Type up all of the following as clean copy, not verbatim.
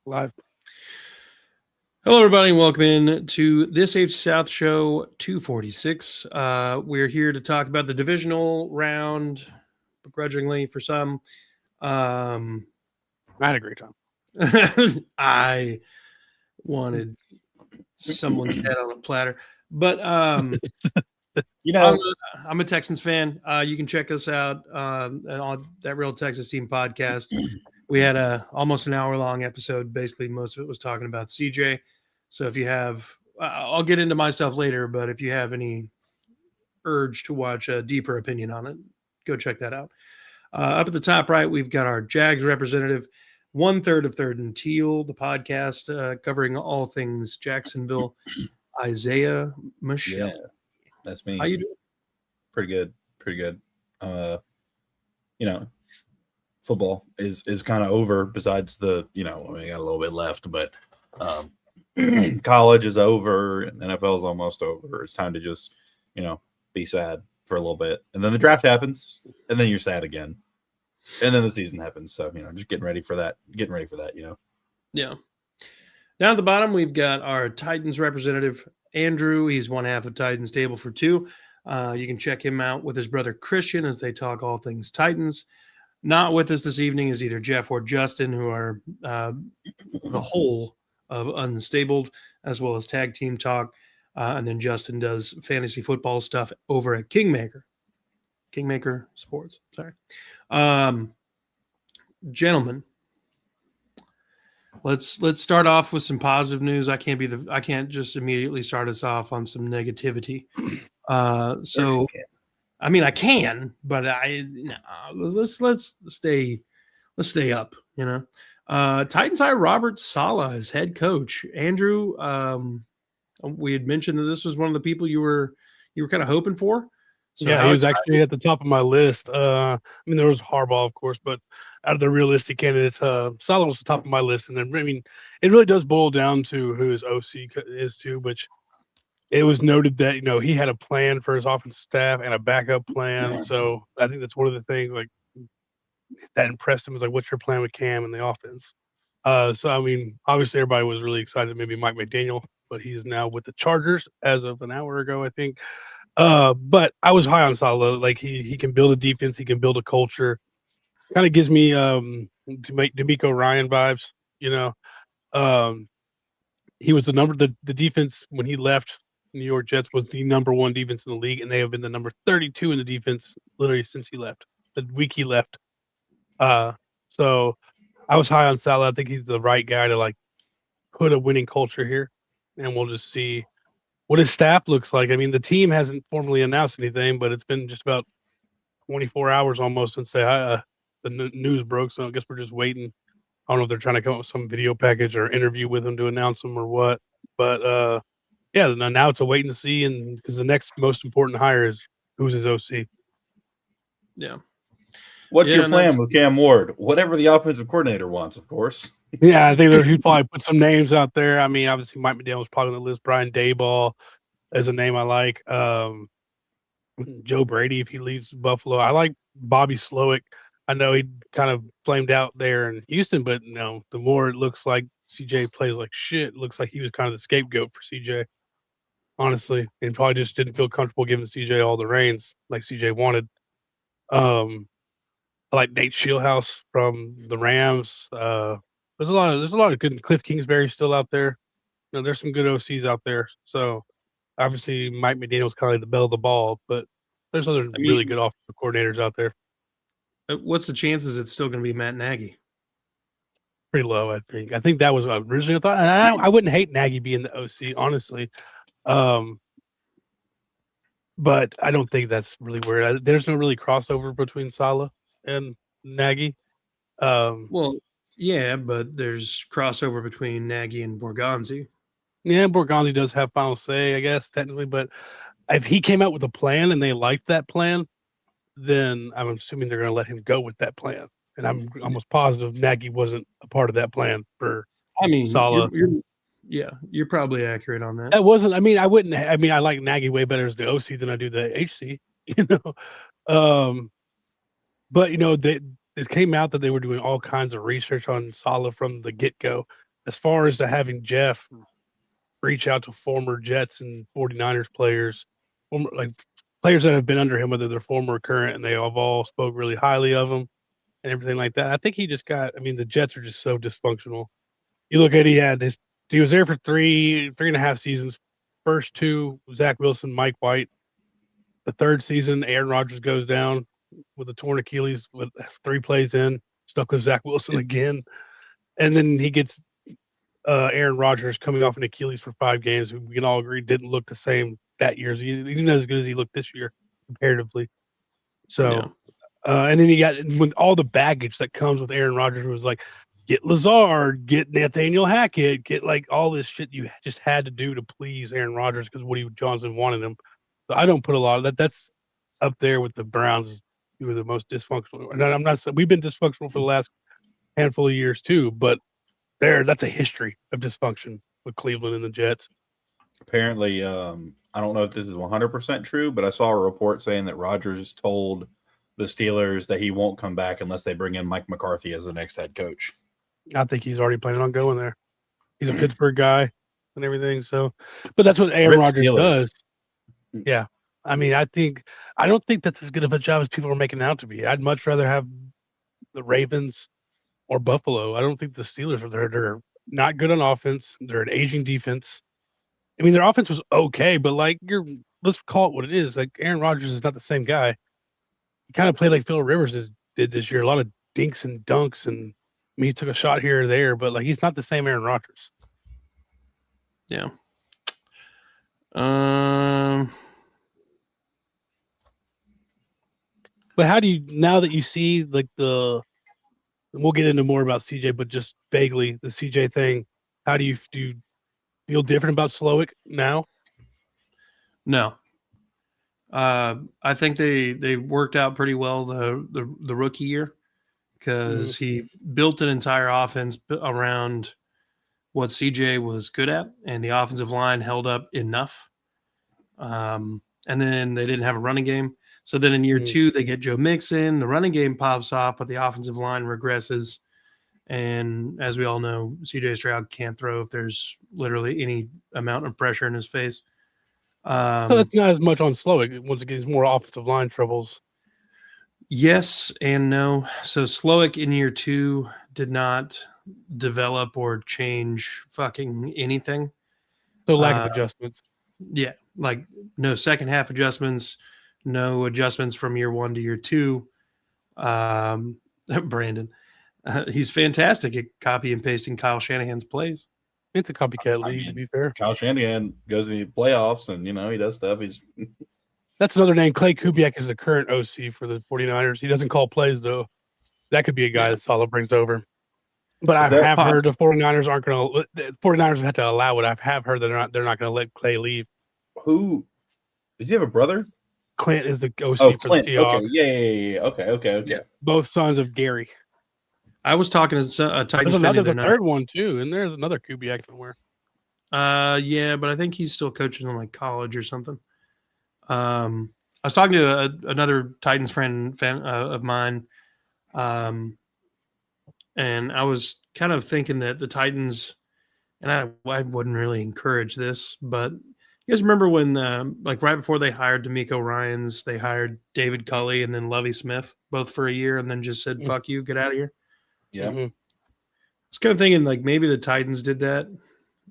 Live. Hello, everybody, and welcome in to this AFC South Show 246. We're here to talk about the divisional round, begrudgingly for some. I had a great time. I wanted someone's head on a platter, but You know, I'm a Texans fan. You can check us out on that Real Texas Team podcast. We had almost an hour-long episode. Basically, most of it was talking about CJ. So if you have, I'll get into my stuff later, but if you have any urge to watch a deeper opinion on it, go check that out. Up at the top right, we've got our Jags representative, 1/3 of Third and Teal, the podcast covering all things Jacksonville, Isaiah Michelle. yeah, that's me. How you doing? Pretty good. You know, football is kind of over. Besides the, we got a little bit left, but college is over and NFL is almost over. It's time to just, be sad for a little bit, and then the draft happens, and then you're sad again, and then the season happens. So just getting ready for that. Yeah. Down at the bottom, we've got our Titans representative, Andrew. He's one half of Titans Table for Two. You can check him out with his brother Christian as they talk all things Titans. Not with us this evening is either Jeff or Justin, who are the whole of Unstabled, as well as Tag Team Talk. And then Justin does fantasy football stuff over at Kingmaker Sports. Sorry. Gentlemen, let's start off with some positive news. I can't just immediately start us off on some negativity. So I mean I can, but let's stay up, Titans hire Robert Saleh as head coach. Andrew, we had mentioned that this was one of the people you were kind of hoping for. So yeah, he was actually at the top of my list. I mean, there was Harbaugh, of course, but out of the realistic candidates, Saleh was the top of my list. And then, I mean, it really does boil down to who his OC is too, which it was noted that, he had a plan for his offensive staff and a backup plan. So I think that's one of the things that impressed him was what's your plan with Cam and the offense? So, I mean, obviously everybody was really excited, maybe Mike McDaniel, but he's now with the Chargers as of an hour ago, I think. But I was high on Saleh. He can build a defense, he can build a culture. Kind of gives me D'Amico Ryan vibes, He was the defense when he left New York Jets was the number one defense in the league, and they have been the number 32 in the defense literally since he left. The week he left. So I was high on Saleh. I think he's the right guy to put a winning culture here, and we'll just see what his staff looks like. I mean, the team hasn't formally announced anything, but it's been just about 24 hours almost since the news broke. So I guess we're just waiting. I don't know if they're trying to come up with some video package or interview with him to announce him or what. But yeah, now it's a wait and see, and because the next most important hire is who's his OC. Yeah. What's your plan with Cam Ward? Whatever the offensive coordinator wants, of course. Yeah, I think he probably put some names out there. I mean, obviously Mike McDaniel was probably on the list. Brian Daboll is a name I like. Joe Brady, if he leaves Buffalo. I like Bobby Slowick. I know he kind of flamed out there in Houston, but the more it looks like CJ plays like shit, it looks like he was kind of the scapegoat for CJ. Honestly, and probably just didn't feel comfortable giving CJ all the reins like CJ wanted. I like Nate Shieldhouse from the Rams. There's a lot of good. Cliff Kingsbury still out there. There's some good OCs out there. So obviously Mike McDaniel's kind of like the belle of the ball, but there's other really good offensive coordinators out there. What's the chances it's still going to be Matt Nagy? Pretty low, I think. I think that was originally a thought. And I wouldn't hate Nagy being the OC, honestly. But I don't think that's really where there's no really crossover between Saleh and Nagy. Well, yeah, but there's crossover between Nagy and Borgonzi. Yeah, Borgonzi does have final say, I guess, technically. But if he came out with a plan and they liked that plan, then I'm assuming they're going to let him go with that plan. And I'm almost positive Nagy wasn't a part of that plan for Saleh. You're probably accurate on that. That wasn't. I mean, I like Nagy way better as the OC than I do the HC. But it came out that they were doing all kinds of research on Saleh from the get go, as far as to having Jeff reach out to former Jets and 49ers players, like players that have been under him, whether they're former or current, and they have all spoke really highly of him and everything like that. I think he just got. I mean, the Jets are just so dysfunctional. You look at he was there for 3.5 seasons. First two, Zach Wilson, Mike White. The third season, Aaron Rodgers goes down with a torn Achilles with 3 plays in, stuck with Zach Wilson again, and then he gets Aaron Rodgers coming off an Achilles for 5 games. We can all agree didn't look the same that year. He didn't as good as he looked this year comparatively. So, and then you got with all the baggage that comes with Aaron Rodgers, was like, get Lazard, get Nathaniel Hackett, get like all this shit you just had to do to please Aaron Rodgers because Woody Johnson wanted him. So I don't put a lot of that. That's up there with the Browns, who are the most dysfunctional. And I'm not saying we've been dysfunctional for the last handful of years too, but that's a history of dysfunction with Cleveland and the Jets. Apparently, I don't know if this is 100% true, but I saw a report saying that Rodgers told the Steelers that he won't come back unless they bring in Mike McCarthy as the next head coach. I think he's already planning on going there. He's a Pittsburgh guy and everything. So, but that's what Aaron Rodgers does. Yeah. I mean, I don't think that's as good of a job as people are making it out to be. I'd much rather have the Ravens or Buffalo. I don't think the Steelers are there. They're not good on offense. They're an aging defense. I mean, their offense was okay, but like let's call it what it is. Like Aaron Rodgers is not the same guy. He kind of played like Phil Rivers did this year. A lot of dinks and dunks, and I mean, he took a shot here or there, but like he's not the same Aaron Rodgers. Yeah. But how do you, now that you see like we'll get into more about CJ, but just vaguely the CJ thing, how do you feel different about Slowick now? No. I think they worked out pretty well the rookie year because he built an entire offense around what CJ was good at, and the offensive line held up enough. And then they didn't have a running game. So then in year 2, they get Joe Mixon, the running game pops off, but the offensive line regresses. And as we all know, CJ Stroud can't throw if there's literally any amount of pressure in his face. So that's not as much on Slowick. Once again, it's more offensive line troubles. Yes and no. So Slowick in year 2 did not develop or change fucking anything. So lack of adjustments. Yeah, like no second half adjustments, no adjustments from year 1 to year 2. Brandon, he's fantastic at copy and pasting Kyle Shanahan's plays. It's a copycat league, to be fair. Kyle Shanahan goes to the playoffs, and he does stuff. That's another name. Clay Kubiak is the current OC for the 49ers. He doesn't call plays, though. That could be a guy that Saleh brings over. But I have heard the 49ers aren't going to. The 49ers have to allow it. I have heard that they're not going to let Clay leave. Who does he have a brother? Clint is the OC for the Seahawks. Okay. Yeah. Okay. Yeah. Both sons of Gary. I was talking to a Titans fan. There's a third one too, and there's another Kubiak somewhere. Yeah, but I think he's still coaching in like college or something. I was talking to another Titans fan of mine, and I was kind of thinking that the Titans, and I wouldn't really encourage this, but you guys remember when, like right before they hired D'Amico Ryans, they hired David Culley and then Lovie Smith, both for a year, and then just said, "Fuck you, get out of here." Yeah. I was kind of thinking like maybe the Titans did that.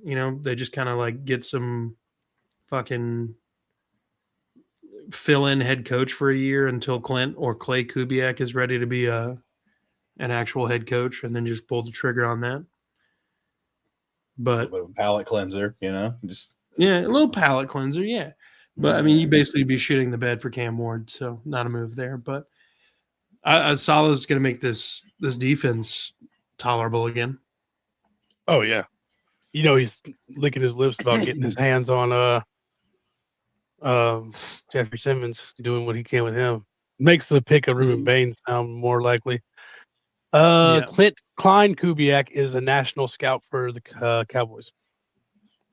They just kind of like get some fucking fill-in head coach for a year until Clint or Clay Kubiak is ready to be an actual head coach, and then just pull the trigger on that. But a little palate cleanser, just a little palate cleanser, yeah. But I mean, you basically be shitting the bed for Cam Ward, so not a move there. But Saleh's going to make this defense tolerable again. Oh yeah, he's licking his lips about getting his hands on Jeffrey Simmons, doing what he can with him. Makes the pick of Ruben Bain sound more likely. Clint Klein Kubiak is a national scout for the Cowboys.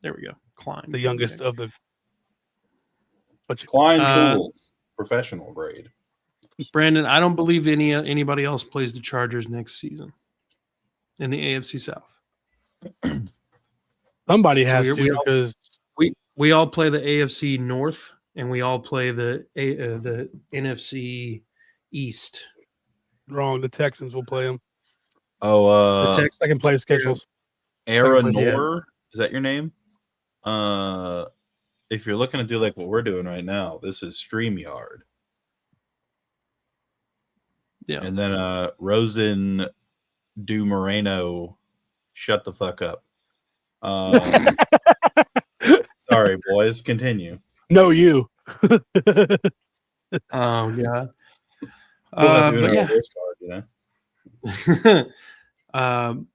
There we go. Klein, the youngest of the Klein Tools, professional grade. Brandon, I don't believe anybody else plays the Chargers next season in the AFC South. Somebody So has we to, all- because We all play the AFC North, and we all play the NFC East. wrong. The Texans will play them. Oh, The Second place schedules. Aranor, is that your name? If you're looking to do like what we're doing right now, this is StreamYard. Yeah. And then Rosen Du Moreno, shut the fuck up. Sorry, boys. Continue. No, you. Oh God. Doing But our list card, you know?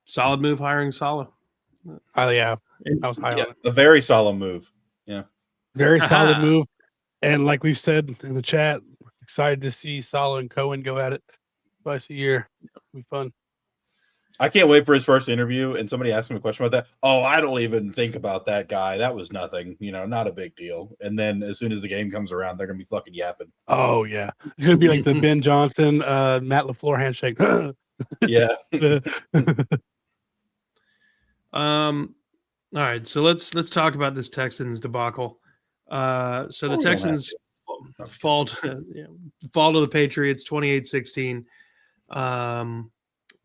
Solid move hiring Salah. Oh yeah, I was high on it. A very solemn move. Yeah. Very solid Aha. move, and like we've said in the chat, excited to see Salah and Cohen go at it twice a year. It'll be fun. I can't wait for his first interview, and somebody asked him a question about that. Oh, I don't even think about that guy. That was nothing. You know, not a big deal. And then as soon as the game comes around, they're gonna be fucking yapping. Oh yeah, it's gonna be like the Ben Johnson, Matt LaFleur handshake. Yeah. All right, so let's talk about this Texans debacle. So the we don't have Texans fall to the Patriots 28-16.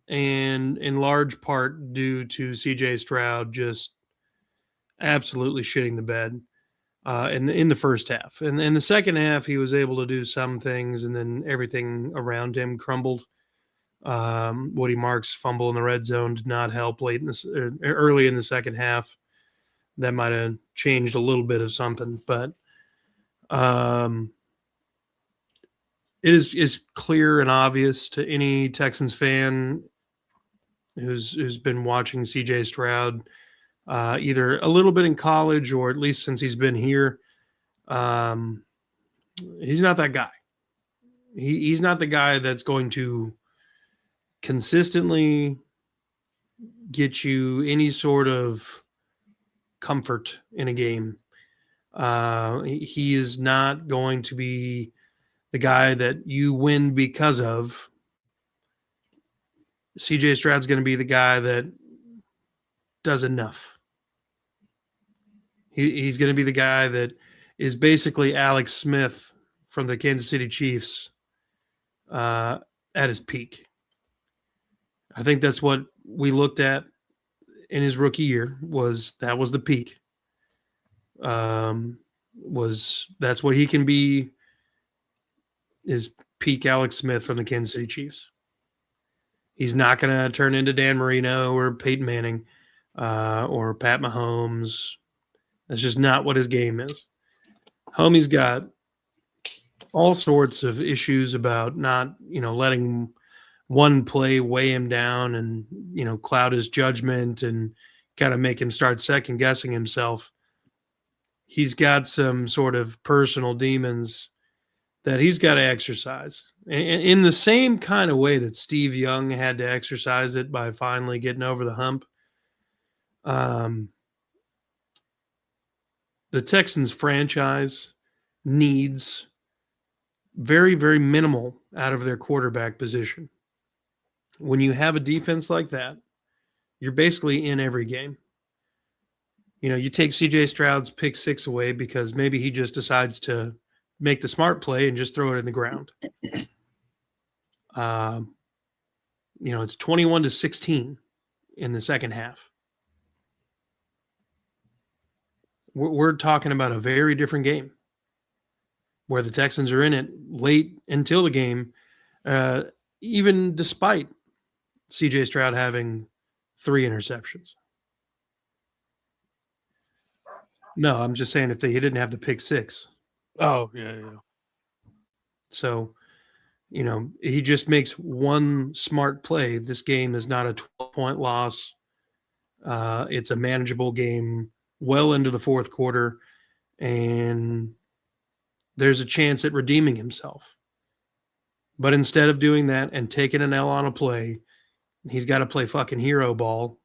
And in large part due to CJ Stroud just absolutely shitting the bed in the first half. And in the second half, he was able to do some things, and then everything around him crumbled. Woody Marks' fumble in the red zone did not help early in the second half. That might have changed a little bit of something, but it is clear and obvious to any Texans fan who's been watching CJ Stroud either a little bit in college or at least since he's been here. He's not that guy. He's not the guy that's going to consistently get you any sort of comfort in a game. He is not going to be the guy that you win because of. CJ Stroud's going to be the guy that does enough. He's going to be the guy that is basically Alex Smith from the Kansas City Chiefs at his peak. I think that's what we looked at in his rookie year. That was the peak. That's what he can be, is peak Alex Smith from the Kansas City Chiefs. He's not going to turn into Dan Marino or Peyton Manning or Pat Mahomes. That's just not what his game is. Homie's got all sorts of issues about not, letting one play weigh him down and, cloud his judgment and kind of make him start second guessing himself. He's got some sort of personal demons that he's got to exercise in the same kind of way that Steve Young had to exercise it by finally getting over the hump. The Texans franchise needs very, very minimal out of their quarterback position. When you have a defense like that, you're basically in every game. You take CJ Stroud's pick six away because maybe he just decides to make the smart play and just throw it in the ground. It's 21-16 in the second half. We're talking about a very different game where the Texans are in it late until the game, even despite CJ Stroud having 3 interceptions. No, I'm just saying he didn't have the pick six. Oh, yeah. So, he just makes one smart play. This game is not a 12-point loss. It's a manageable game well into the fourth quarter, and there's a chance at redeeming himself. But instead of doing that and taking an L on a play, he's got to play fucking hero ball,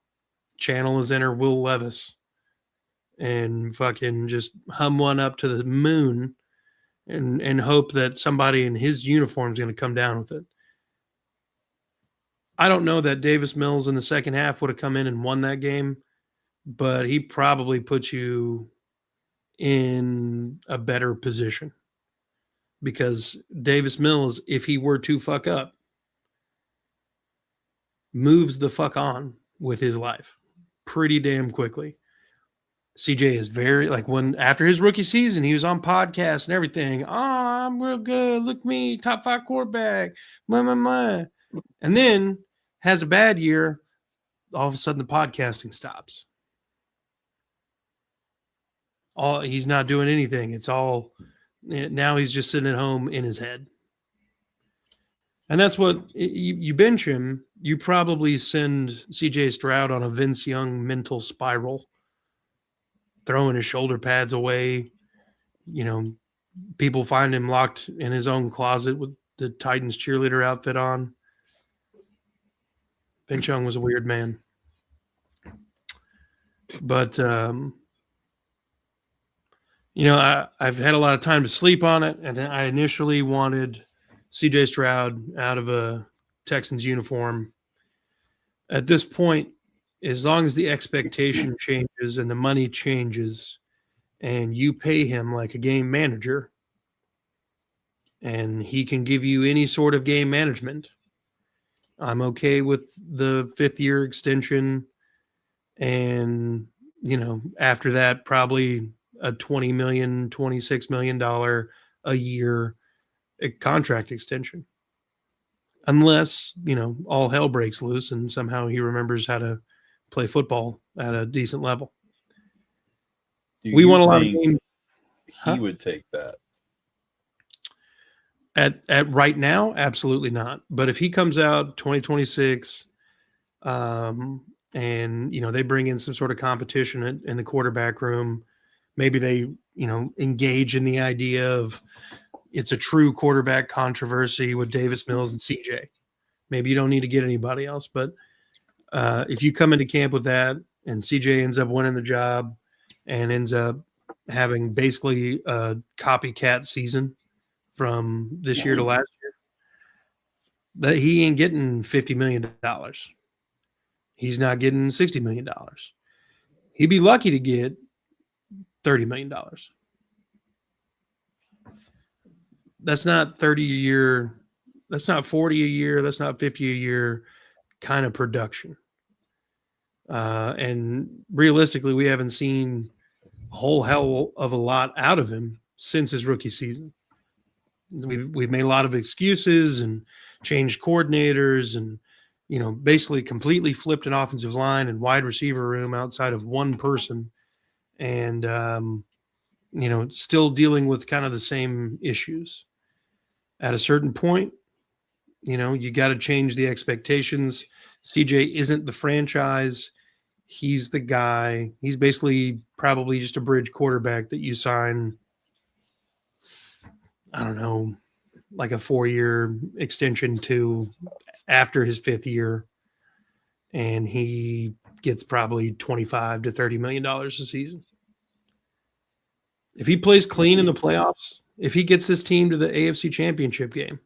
channel his inner Will Levis, and fucking just hum one up to the moon and hope that somebody in his uniform is going to come down with it. I don't know that Davis Mills in the second half would have come in and won that game, but he probably put you in a better position, because Davis Mills, if he were to fuck up, moves the fuck on with his life pretty damn quickly. CJ is very, like, when after his rookie season, he was on podcasts and everything. Oh, I'm real good. Look me, top 5 quarterback. And then has a bad year. All of a sudden, the podcasting stops. He's not doing anything. It's all, now he's just sitting at home in his head. And that's what you bench him. You probably send CJ Stroud on a Vince Young mental spiral, throwing his shoulder pads away. You know, people find him locked in his own closet with the Titans cheerleader outfit on. Vince Young was a weird man. But, you know, I've had a lot of time to sleep on it, and I initially wanted CJ Stroud out of a Texans uniform. At this point, as long as the expectation changes and the money changes and you pay him like a game manager and he can give you any sort of game management, I'm okay with the 5th-year extension. And, you know, after that, probably a $20 million, $26 million a year contract extension. Unless, you know, all hell breaks loose and somehow he remembers how to play football at a decent level. We won a lot of games. He would take that. At right now, absolutely not. But if he comes out 2026, and, you know, they bring in some sort of competition in the quarterback room, maybe they, you know, engage in the idea of it's a true quarterback controversy with Davis Mills and CJ. Maybe you don't need to get anybody else, but if you come into camp with that and CJ ends up winning the job and ends up having basically a copycat season from this year to last year, that he ain't getting $50 million. He's not getting $60 million. He'd be lucky to get $30 million. That's not 30 a year. That's not 40 a year. That's not 50 a year kind of production. And realistically, we haven't seen a whole hell of a lot out of him since his rookie season. We've made a lot of excuses and changed coordinators and, you know, basically completely flipped an offensive line and wide receiver room outside of one person. And, you know, still dealing with kind of the same issues. At a certain point, you know, you got to change the expectations. CJ isn't the franchise. He's the guy. He's basically probably just a bridge quarterback that you sign, I don't know, like a 4-year extension to after his 5th year. And he gets probably $25 to $30 million a season. If he plays clean in the playoffs, if he gets this team to the AFC Championship game,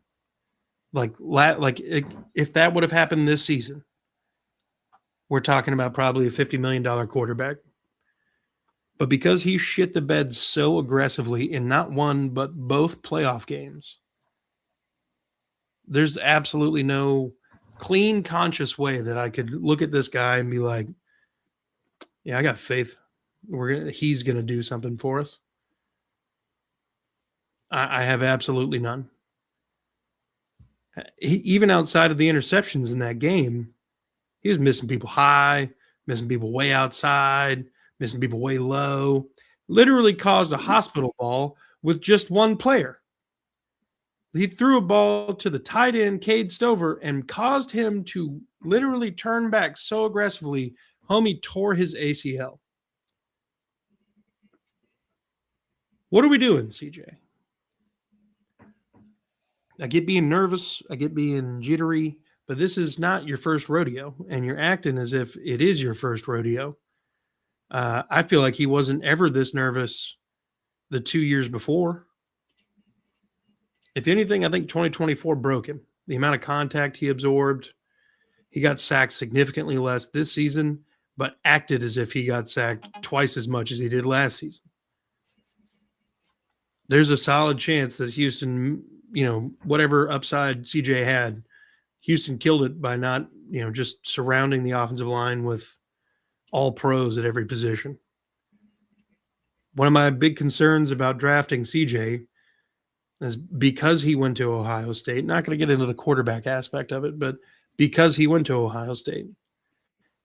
if that would have happened this season, we're talking about probably a $50 million quarterback. But because he shit the bed so aggressively in not one but both playoff games, there's absolutely no clean, conscious way that I could look at this guy and be like, yeah, I got faith. He's going to do something for us. I have absolutely none. Even outside of the interceptions in that game, he was missing people high, missing people way outside, missing people way low. Literally caused a hospital ball with just one player. He threw a ball to the tight end, Cade Stover, and caused him to literally turn back so aggressively, homie tore his ACL. What are we doing, CJ? I get being nervous. I get being jittery, but this is not your first rodeo, and you're acting as if it is your first rodeo. I feel like he wasn't ever this nervous the 2 years before. If anything, I think 2024 broke him. The amount of contact he absorbed, he got sacked significantly less this season, but acted as if he got sacked twice as much as he did last season. There's a solid chance that Houston, whatever upside CJ had, Houston killed it by not, just surrounding the offensive line with all pros at every position. One of my big concerns about drafting CJ is because he went to Ohio State, not going to get into the quarterback aspect of it, but because he went to Ohio State,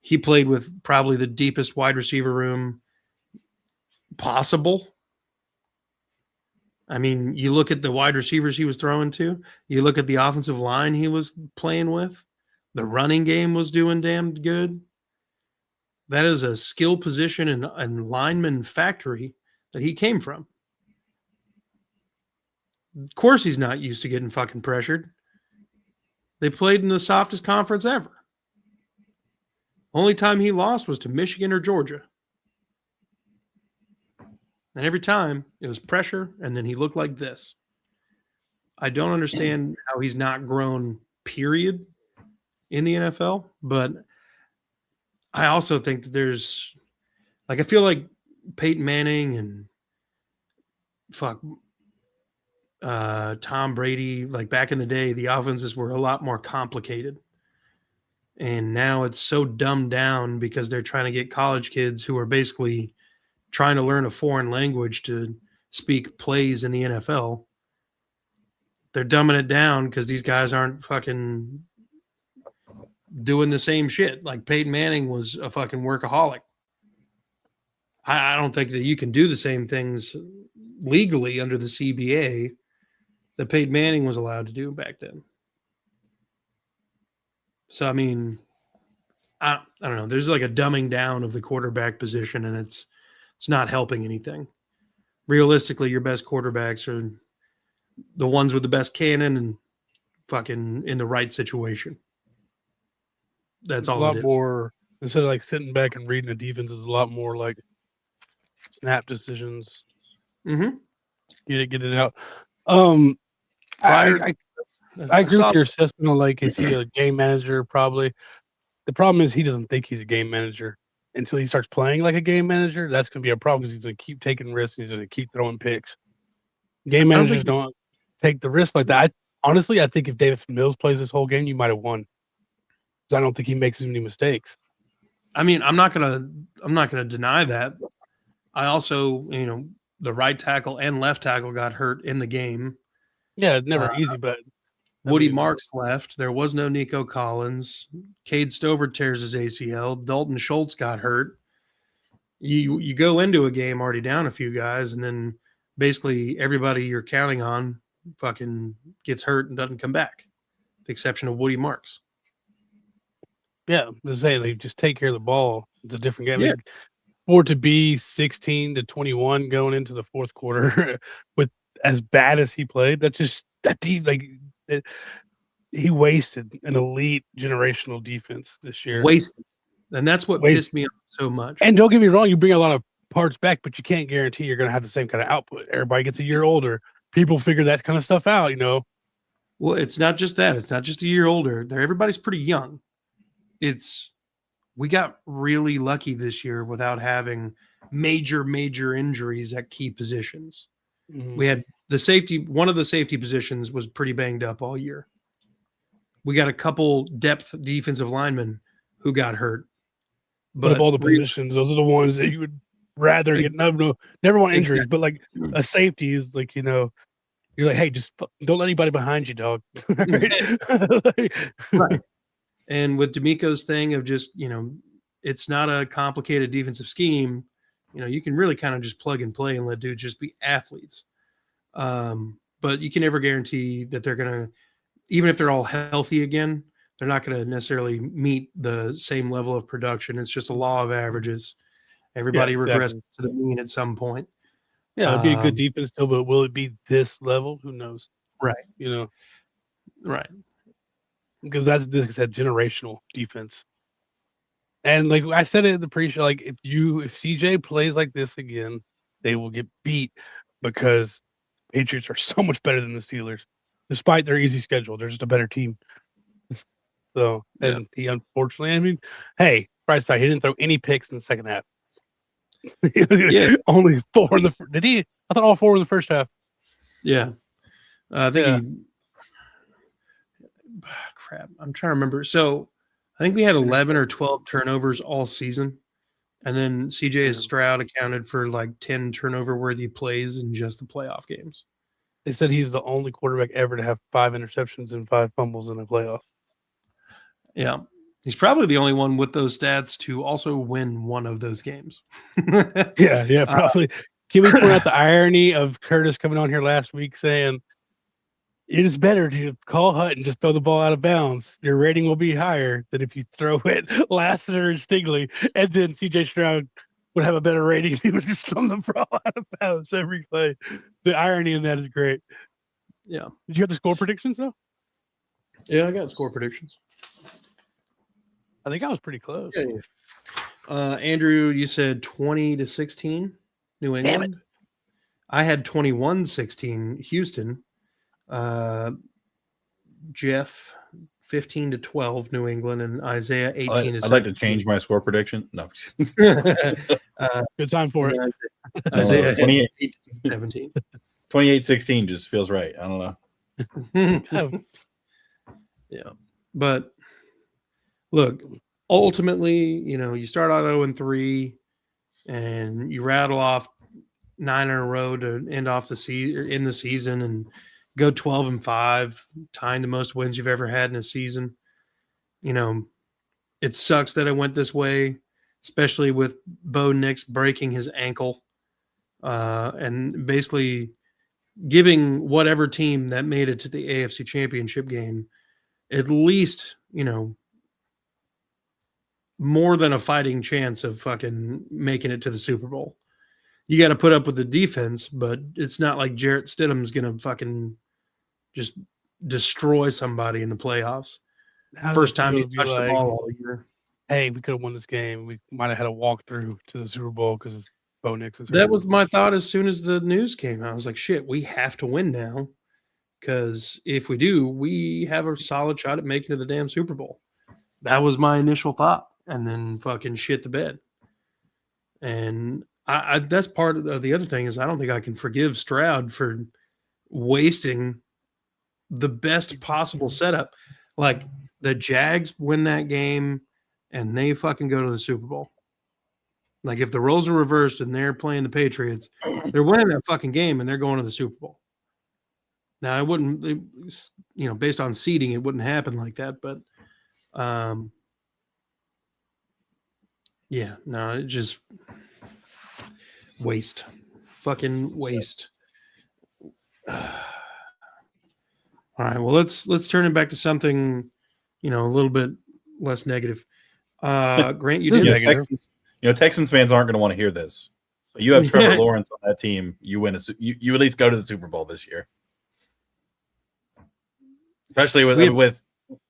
he played with probably the deepest wide receiver room possible. I mean, you look at the wide receivers he was throwing to, you look at the offensive line he was playing with, the running game was doing damn good. That is a skill position and lineman factory that he came from. Of course, he's not used to getting fucking pressured. They played in the softest conference ever. Only time he lost was to Michigan or Georgia. And every time it was pressure, and then he looked like this. I don't understand how he's not grown, period, in the NFL. But I also think that there's, I feel like Peyton Manning and Tom Brady, back in the day, the offenses were a lot more complicated. And now it's so dumbed down because they're trying to get college kids who are basically trying to learn a foreign language to speak plays in the NFL. They're dumbing it down because these guys aren't fucking doing the same shit. Like Peyton Manning was a fucking workaholic. I don't think that you can do the same things legally under the CBA that Peyton Manning was allowed to do back then. So, I mean, I don't know. There's like a dumbing down of the quarterback position, and it's not helping anything. Realistically, your best quarterbacks are the ones with the best cannon and fucking in the right situation. That's all it is. A lot more, instead of sitting back and reading the defense, is a lot more like snap decisions. Mm-hmm. Get it out. I agree with your assessment. Is he a game manager? Probably. The problem is he doesn't think he's a game manager until he starts playing like a game manager. That's going to be a problem because he's going to keep taking risks. And he's going to keep throwing picks. Game managers don't take the risk like that. Honestly, I think if David Mills plays this whole game, you might have won. Because I don't think he makes as many mistakes. I mean, I'm not gonna deny that. I also, the right tackle and left tackle got hurt in the game. Yeah, never easy, but Woody Marks left. There was no Nico Collins. Cade Stover tears his ACL. Dalton Schultz got hurt. You go into a game already down a few guys, and then basically everybody you're counting on fucking gets hurt and doesn't come back, with the exception of Woody Marks. Yeah, they just take care of the ball. It's a different game. Yeah. For it to be 16-21 going into the fourth quarter with as bad as he played, he wasted an elite generational defense this year. Wasted. And that's what pissed me off so much. And don't get me wrong, you bring a lot of parts back, but you can't guarantee you're going to have the same kind of output. Everybody gets a year older. People figure that kind of stuff out, Well, it's not just that. It's not just a year older. Everybody's pretty young. We got really lucky this year without having major injuries at key positions. Mm-hmm. We had one of the safety positions was pretty banged up all year. We got a couple depth defensive linemen who got hurt. But of all the positions, those are the ones that you would rather get. Never want injuries, but a safety is you're like, hey, just don't let anybody behind you, dog. Right. And with D'Amico's thing of just, it's not a complicated defensive scheme. You can really kind of just plug and play and let dudes just be athletes. But you can never guarantee that they're going to, even if they're all healthy again, they're not going to necessarily meet the same level of production. It's just a law of averages. Everybody regresses to the mean at some point. Yeah, it'll be a good defense still, but will it be this level? Who knows? Right. Right. Because that's generational defense. And like I said it in the pre-show, if CJ plays like this again, they will get beat because Patriots are so much better than the Steelers. despite their easy schedule. They're just a better team. So, and he unfortunately, I mean, hey, bright side, he didn't throw any picks in the second half. Only 4 in the. Did he? I thought all 4 in the first half. Yeah, I think crap. I'm trying to remember. So I think we had 11 or 12 turnovers all season, and then CJ Stroud accounted for like 10 turnover worthy plays in just the playoff games. They said he's the only quarterback ever to have 5 interceptions and 5 fumbles in a playoff. Yeah. He's probably the only one with those stats to also win one of those games. Yeah, probably. Can we point out the irony of Curtis coming on here last week saying it is better to call Hutt and just throw the ball out of bounds. Your rating will be higher than if you throw it Lassiter and Stigley, and then CJ Stroud would have a better rating if he would just throw the ball out of bounds every play. The irony in that is great. Yeah. Did you have the score predictions though? Yeah, I got score predictions. I think I was pretty close. Yeah. Andrew, you said 20-16, New England. I had 21-16, Houston. Jeff, 15-12, New England, and Isaiah 18-17. I'd like to change my score prediction. No. Good time for it. Isaiah 17. 28-16 just feels right. I don't know. Yeah. But look, ultimately, you start out 0-3 and you rattle off 9 in a row to end off the season and go 12-5, tying the most wins you've ever had in a season. It sucks that it went this way, especially with Bo Nix breaking his ankle and basically giving whatever team that made it to the AFC Championship game at least, more than a fighting chance of fucking making it to the Super Bowl. You got to put up with the defense, but it's not like Jarrett Stidham's going to fucking just destroy somebody in the playoffs. First time he's touched the ball all year. Hey, we could have won this game. We might have had a walkthrough to the Super Bowl because of Bo Nix. That was my thought as soon as the news came out. I was like, shit, we have to win now. Because if we do, we have a solid shot at making it to the damn Super Bowl. That was my initial thought. And then fucking shit the bed. And I that's part of the other thing is I don't think I can forgive Stroud for wasting the best possible setup. Like the Jags win that game and they fucking go to the Super Bowl. Like if the roles are reversed and they're playing the Patriots, they're winning that fucking game and they're going to the Super Bowl. Now I wouldn't, based on seeding, it wouldn't happen like that. But, it just waste, fucking waste. All right, well let's turn it back to something, a little bit less negative. Grant, you did. Texans fans aren't going to want to hear this. But you have Trevor Lawrence on that team. You win you at least go to the Super Bowl this year. Especially with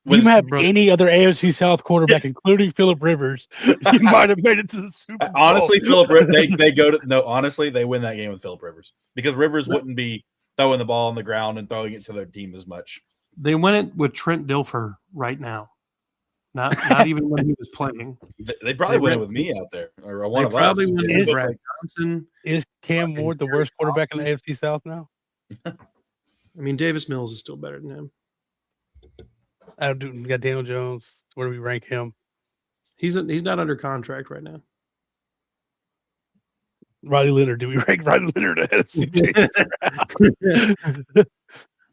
you have any other AFC South quarterback, including Phillip Rivers, you might have made it to the Super Bowl. Honestly, Phillip Rivers, they go to honestly, they win that game with Phillip Rivers because Rivers wouldn't be throwing the ball on the ground and throwing it to their team as much. They win it with Trent Dilfer right now. Not even when he was playing. They probably win it with me out there or one of us. Is Cam Ward the worst quarterback in the AFC South now? I mean, Davis Mills is still better than him. We got Daniel Jones. Where do we rank him? He's not under contract right now. Riley Leonard. Do we rank Riley Leonard ahead of CJ?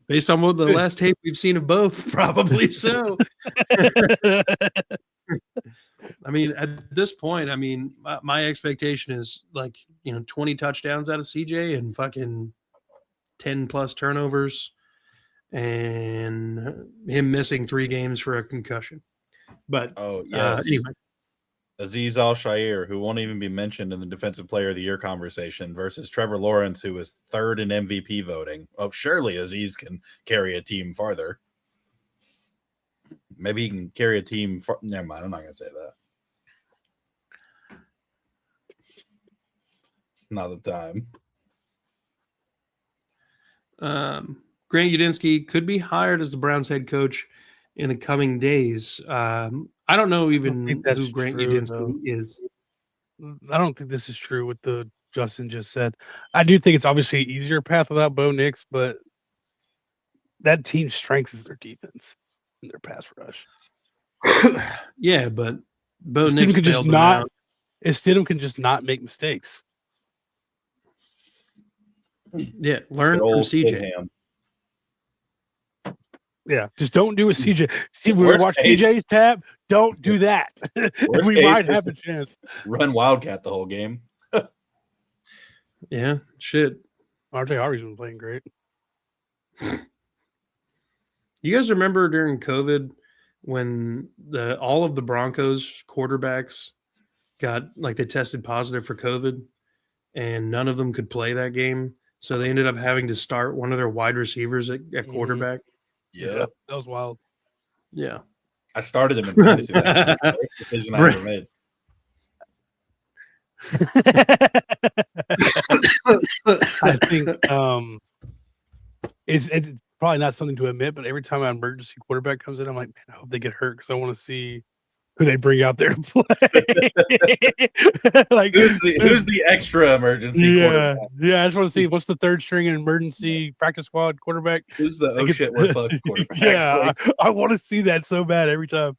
Based on what the last tape we've seen of both, probably so. I mean, at this point, my expectation is 20 touchdowns out of CJ and fucking 10 plus turnovers and him missing 3 games for a concussion. But anyway. Azeez Al-Shaair, who won't even be mentioned in the Defensive Player of the Year conversation, versus Trevor Lawrence, who is 3rd in MVP voting. Oh, surely Azeez can carry a team farther. Maybe he can carry a team. Never mind. I'm not going to say that. Not the time. Grant Udinski could be hired as the Browns head coach in the coming days. I don't know even that's who Grant true, Udinski though. is. I don't think this is true with the Justin just said. I do think it's obviously an easier path without Bo Nix, but that team's strength is their defense and their pass rush. Yeah, but Bo Stidham Nix could just bailed them not. out. If Stidham can just not make mistakes. Yeah, learn Good from old CJ. Stidham. Yeah, just don't do a CJ. See, we Worst watch case- CJ's tab. Don't do that. Worst We case, might just have a chance. run Wildcat the whole game. Yeah, shit. RJ Harvey's been playing great. You guys remember during COVID when all of the Broncos quarterbacks got like they tested positive for COVID and none of them could play that game. So they ended up having to start one of their wide receivers at quarterback. Yeah, that was wild. Yeah. I started him in fantasy. That's the first decision I ever made. I think it's probably not something to admit, but every time an emergency quarterback comes in, I'm like, man, I hope they get hurt because I want to see who they bring out there to play. Like Who's the extra emergency quarterback? Yeah, I just want to see what's the third string emergency practice squad quarterback. Who's the oh shit we're fucked quarterback? Yeah, Like, I want to see that so bad every time.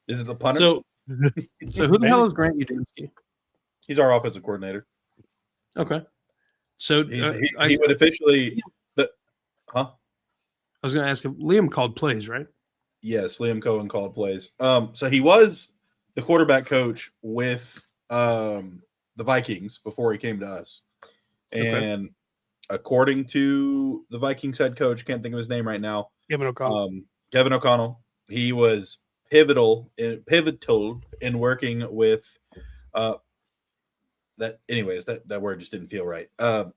is it the punter? So who the hell is Grant Udinski? He's our offensive coordinator. Okay. So he would officially I was going to ask him. Liam called plays, right? Yes, Liam Cohen called plays. So he was the quarterback coach with the Vikings before he came to us. And according to the Vikings head coach, can't think of his name right now. Kevin O'Connell. He was pivotal in working with that. Anyways, that word just didn't feel right.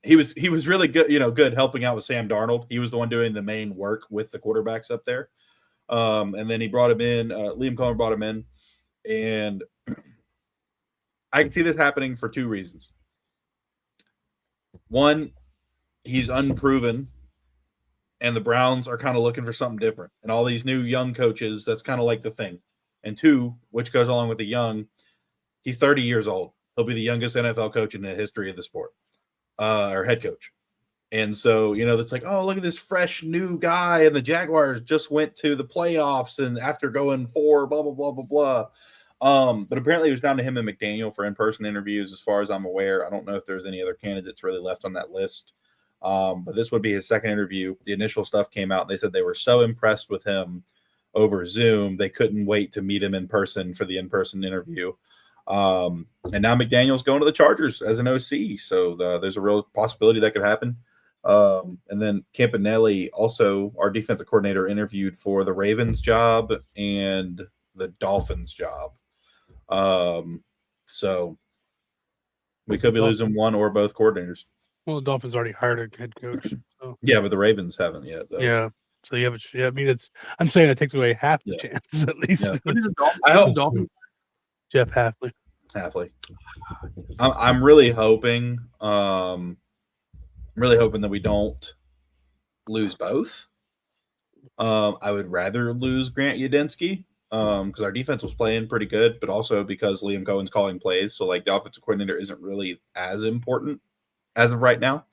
He was really good, good helping out with Sam Darnold. He was the one doing the main work with the quarterbacks up there. And then he brought him in. Liam Cohen brought him in, and I can see this happening for two reasons. One, he's unproven, and the Browns are kind of looking for something different. And all these new young coaches, that's kind of like the thing. And two, which goes along with the young, he's 30 years old. He'll be the youngest NFL coach in the history of the sport, or head coach. And so, it's like, oh, look at this fresh new guy. And the Jaguars just went to the playoffs and after going 4, blah, blah, blah, blah, blah. But apparently it was down to him and McDaniel for in-person interviews, as far as I'm aware. I don't know if there's any other candidates really left on that list. But this would be his second interview. The initial stuff came out. And they said they were so impressed with him over Zoom, they couldn't wait to meet him in person for the in-person interview. And now McDaniel's going to the Chargers as an OC. So there's a real possibility that could happen. And then Campanelli, also our defensive coordinator, interviewed for the Ravens job and the Dolphins job. So we could be losing one or both coordinators. Well, the Dolphins already hired a head coach. So. Yeah, but the Ravens haven't yet, though. Yeah. So you have I mean, I'm saying it takes away half the chance at least. Yeah. What is the Dolphins? Jeff Hafley. I'm really hoping. Really hoping that we don't lose both. I would rather lose Grant Udinski because our defense was playing pretty good, but also because Liam Cohen's calling plays. So, like, the offensive coordinator isn't really as important as of right now.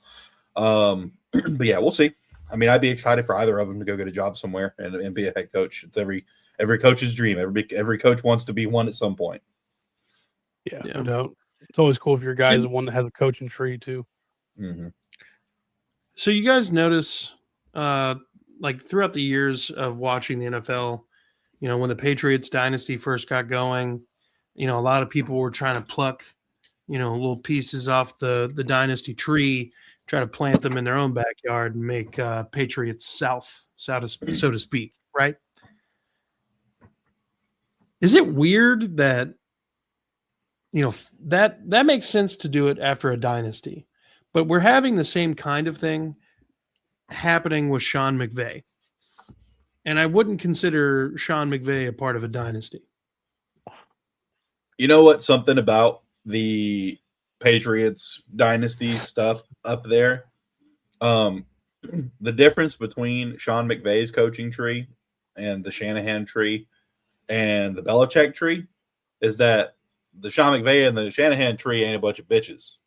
But, yeah, we'll see. I mean, I'd be excited for either of them to go get a job somewhere and be a head coach. It's every coach's dream. Every coach wants to be one at some point. Yeah, no doubt. It's always cool if your guy's the one that has a coaching tree, too. Mm-hmm. So you guys notice, like throughout the years of watching the NFL, when the Patriots dynasty first got going, a lot of people were trying to pluck, little pieces off the dynasty tree, try to plant them in their own backyard and make Patriots South, so to speak, right? Is it weird that, that makes sense to do it after a dynasty? But we're having the same kind of thing happening with Sean McVay. And I wouldn't consider Sean McVay a part of a dynasty. You know what? Something about the Patriots dynasty stuff up there. the difference between Sean McVay's coaching tree and the Shanahan tree and the Belichick tree is that the Sean McVay and the Shanahan tree ain't a bunch of bitches.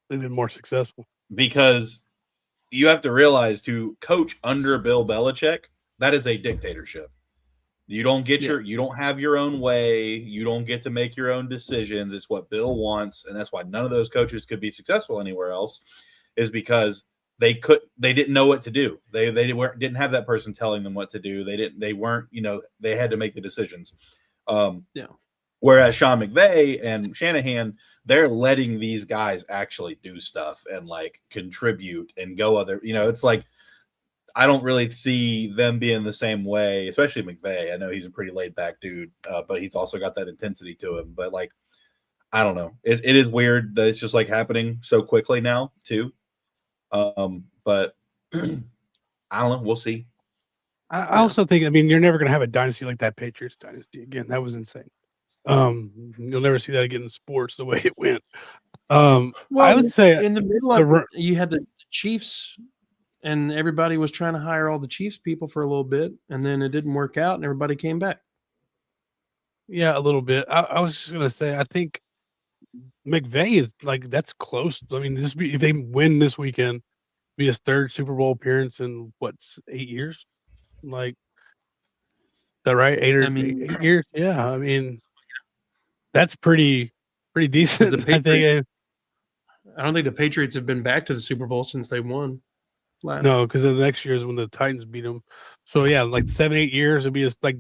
They've been more successful. Because you have to realize to coach under Bill Belichick, that is a dictatorship. You don't get you don't have your own way. You don't get to make your own decisions. It's what Bill wants. And that's why none of those coaches could be successful anywhere else, is because they didn't know what to do. They didn't have that person telling them what to do. They weren't, they had to make the decisions. Whereas Sean McVay and Shanahan, they're letting these guys actually do stuff and like contribute and go other, it's like, I don't really see them being the same way, especially McVay. I know he's a pretty laid back dude, but he's also got that intensity to him. But like, I don't know. It is weird that it's just like happening so quickly now too. But I don't know. We'll see. I also think, you're never going to have a dynasty like that Patriots dynasty again. That was insane. You'll never see that again in sports the way it went. I would say in the middle of it, you had the Chiefs, and everybody was trying to hire all the Chiefs people for a little bit, and then it didn't work out, and everybody came back. Yeah, a little bit. I was just gonna say, I think McVay is like, that's close. If they win this weekend, be his third Super Bowl appearance in 8 years? Like, is that right? 8 years? Yeah, that's pretty decent. I don't think the Patriots have been back to the Super Bowl since they won. No, because the next year is when the Titans beat them. So yeah, like 7-8 years, it'd be just like,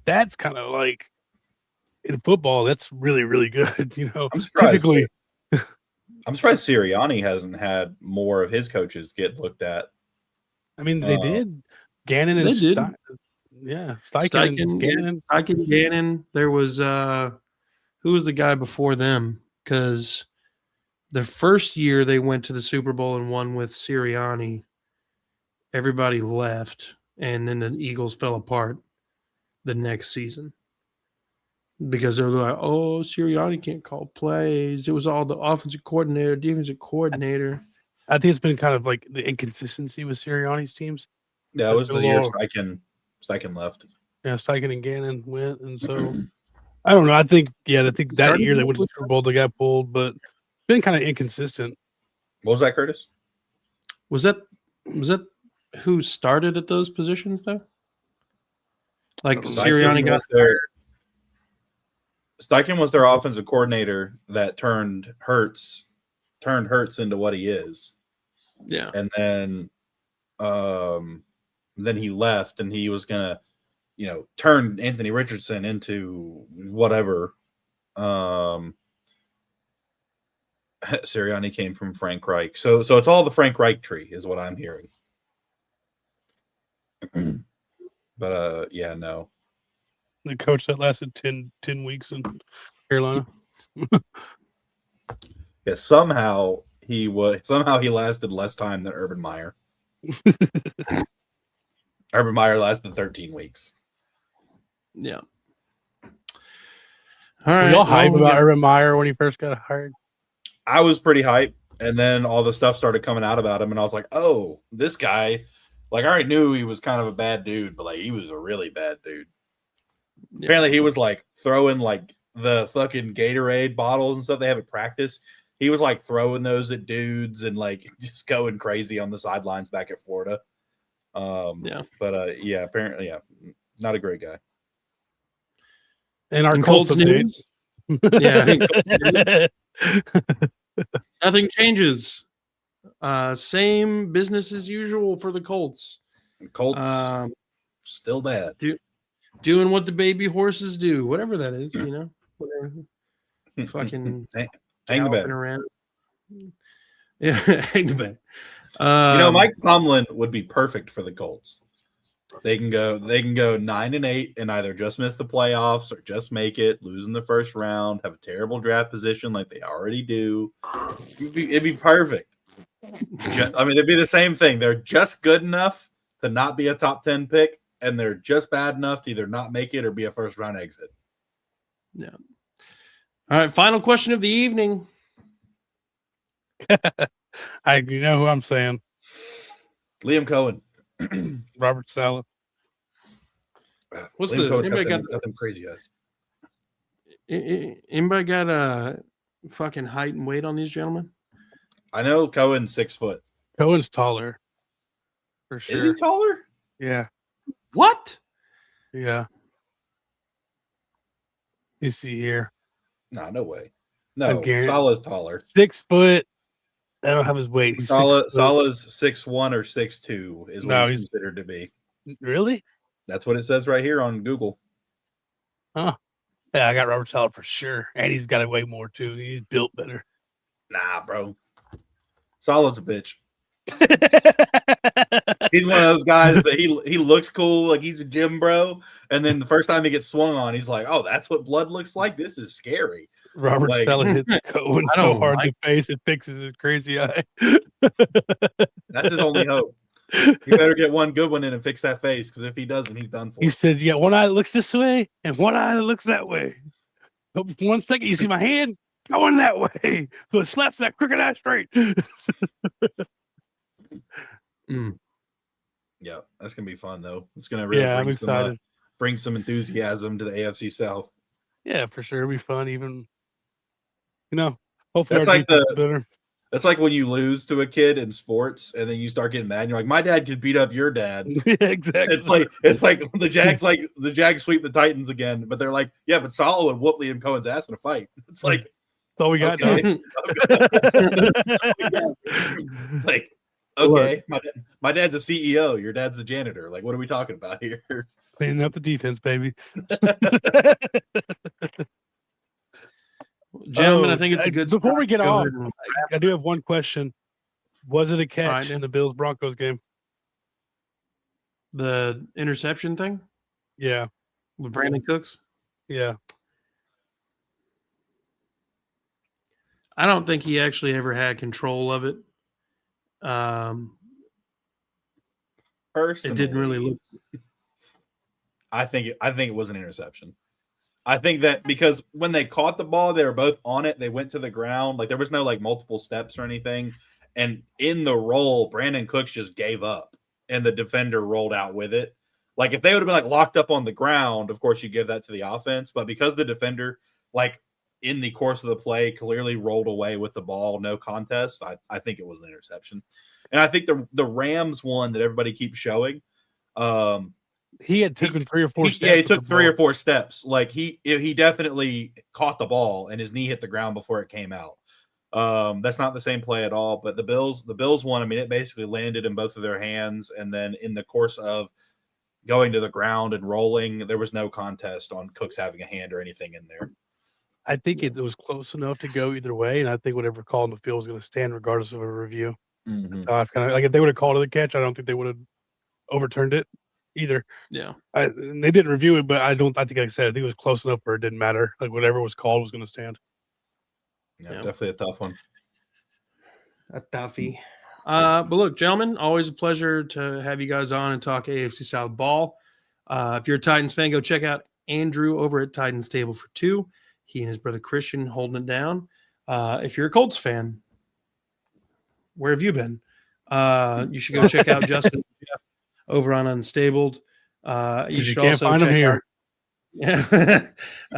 that's kind of like, in football, that's really, really good. I'm surprised. Typically, I'm surprised Sirianni hasn't had more of his coaches get looked at. They did. Gannon and Steichen. Yeah, Steichen and Gannon. Steichen, Gannon. There was who was the guy before them? Because the first year they went to the Super Bowl and won with Sirianni, everybody left, and then the Eagles fell apart the next season because they were like, "Oh, Sirianni can't call plays." It was all the offensive coordinator, defensive coordinator. I think it's been kind of like the inconsistency with Sirianni's teams. Yeah, it was the year Steichen left. Yeah, Steichen and Gannon went, and so I don't know. I think that year they went to the Super Bowl, they got pulled, but it's been kind of inconsistent. What was that, Curtis? Was that who started at those positions though? Like Sirianni got there. Steichen was their offensive coordinator that turned Hurts into what he is. Yeah. And then he left, and he was gonna, turn Anthony Richardson into whatever. Sirianni came from Frank Reich. So it's all the Frank Reich tree is what I'm hearing. But yeah, no. The coach that lasted 10 weeks in Carolina. Yeah, somehow he lasted less time than Urban Meyer. Urban Meyer lasted 13 weeks. Yeah. All right. Were y'all hype about Urban Meyer when he first got hired? I was pretty hyped, and then all the stuff started coming out about him, and I was like, "Oh, this guy!" Like, I already knew he was kind of a bad dude, but like, he was a really bad dude. Yeah. Apparently, he was like throwing like the fucking Gatorade bottles and stuff they have at practice. He was like throwing those at dudes and like just going crazy on the sidelines back at Florida. But yeah, apparently, yeah, not a great guy. And our Colts news. Yeah. Nothing changes. Same business as usual for the Colts. Colts still bad. Doing what the baby horses do, whatever that is, whatever. Fucking hang the bed around. Yeah, hang the bed. Mike Tomlin would be perfect for the Colts. They can go 9-8 and either just miss the playoffs or just make it, lose in the first round, have a terrible draft position like they already do. It'd be perfect. It'd be the same thing. They're just good enough to not be a top 10 pick, and they're just bad enough to either not make it or be a first round exit. Yeah. All right. Final question of the evening. You know who I'm saying. Liam Cohen. Robert Saleh. What's Liam Cohen's anybody got got them crazy guys. anybody got a fucking height and weight on these gentlemen? I know Cohen's 6 foot. Cohen's taller. For sure. Is he taller? Yeah. What? Yeah. You see here. Nah, no way. No, Again. Salah's taller. 6 foot. I don't have his weight. He's Salah's 6'. 6'1" or 6'2" is what No, he's considered to be. Really? That's what it says right here on Google. Huh. Yeah, I got Robert Saleh for sure. And he's got to weigh more too. He's built better. Nah, bro. Salah's a bitch. He's one of those guys that he looks cool, like he's a gym bro, and then the first time he gets swung on, he's like, "Oh, that's what blood looks like. This is scary." Robert Like- Saleh hits Cohen I so don't hard in like- the face it fixes his crazy eye. That's his only hope. You better get one good one in and fix that face, because if he doesn't, he's done for. He said, "Yeah, one eye looks this way and one eye looks that way. But 1 second, you see my hand going that way, so it slaps that crooked eye straight." Yeah, that's gonna be fun though. It's gonna really Yeah, I'm bring excited. bring some enthusiasm to the AFC South. Yeah, for sure, it'll be fun. Even, hopefully That's our like defense is better. That's like when you lose to a kid in sports, and then you start getting mad. And you're like, "My dad could beat up your dad." Yeah, exactly. It's like the Jags sweep the Titans again, but they're like, "Yeah, but Salah would whoop Liam Cohen's ass in a fight." It's like, That's all we got, okay. dog. like, okay, my dad's a CEO, your dad's a janitor. Like, what are we talking about here? Cleaning up the defense, baby. Gentlemen, I think it's a good Before we spot get to go off, ahead and- I do have one question. Was it a catch right, in the Bills Broncos game? the interception thing Yeah, with Brandon Cooks. yeah. I don't think he actually ever had control of it. It didn't really look. I think it was an interception. I think that because when they caught the ball, they were both on it. They went to the ground. Like there was no like multiple steps or anything. And in the roll, Brandon Cooks just gave up and the defender rolled out with it. Like if they would have been like locked up on the ground, of course you give that to the offense. But because the defender, like in the course of the play, clearly rolled away with the ball, no contest, I think it was an interception. And I think the Rams one that everybody keeps showing, He had taken 3 or 4 steps. yeah, he with the took 3 or ball. 4 steps. Like he definitely caught the ball and his knee hit the ground before it came out. That's not the same play at all. But the Bills one, I mean, it basically landed in both of their hands, and then in the course of going to the ground and rolling, there was no contest on Cooks having a hand or anything in there. I think it was close enough to go either way, and I think whatever call in the field was going to stand regardless of a review. Mm-hmm. So I've kind of like if they would have called it a catch, I don't think they would have overturned it either. Yeah. And they didn't review it, but I think, like I said, I think it was close enough where it didn't matter. Like whatever was called was going to stand. Yeah, Yeah. definitely a tough one. A toughie. But look, gentlemen, always a pleasure to have you guys on and talk AFC South ball. If you're a Titans fan, go check out Andrew over at Titans Table for Two. He and his brother Christian holding it down. If you're a Colts fan, where have you been? You should go check out Justin over on Unstabled. You can't find them here.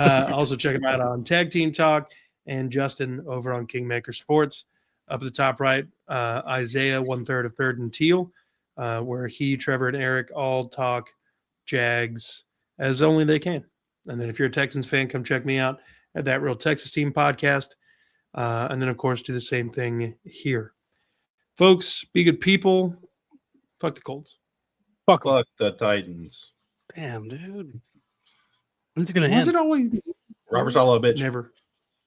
Also check him out on Tag Team Talk and Justin over on Kingmaker Sports. Up at the top right, Isaiah 1/3 of Third and Teal, where he, Trevor, and Eric all talk Jags as only they can. And then if you're a Texans fan, come check me out at That Real Texas Team podcast. And then, of course, do the same thing here. Folks, be good people. Fuck the Colts. Fuck 'em. Fuck the Titans. Damn, dude. When's it going to Was end? it always? Robert Saleh, a bitch. Never.